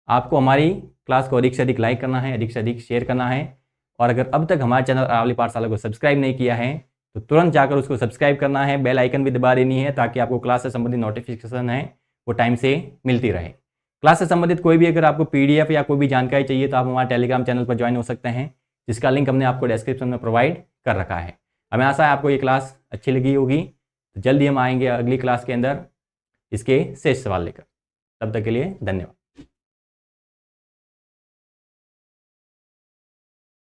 आपको हमारी क्लास को अधिक से अधिक लाइक करना है, अधिक से अधिक शेयर करना है, और अगर अब तक हमारे चैनल अरावली पाठशाला को सब्सक्राइब नहीं किया है तो तुरंत जाकर उसको सब्सक्राइब करना है, बेल आइकन भी दबा देनी है ताकि आपको क्लास से संबंधित नोटिफिकेशन है वो टाइम से मिलती रहे। क्लास से संबंधित कोई भी अगर आपको PDF या कोई भी जानकारी चाहिए तो आप हमारे टेलीग्राम चैनल पर ज्वाइन हो सकते हैं, जिसका लिंक हमने आपको डिस्क्रिप्शन में प्रोवाइड कर रखा है। हमें आशा है आपको ये क्लास अच्छी लगी होगी। तो जल्दी हम आएंगे अगली क्लास के अंदर इसके शेष सवाल लेकर। तब तक के लिए धन्यवाद।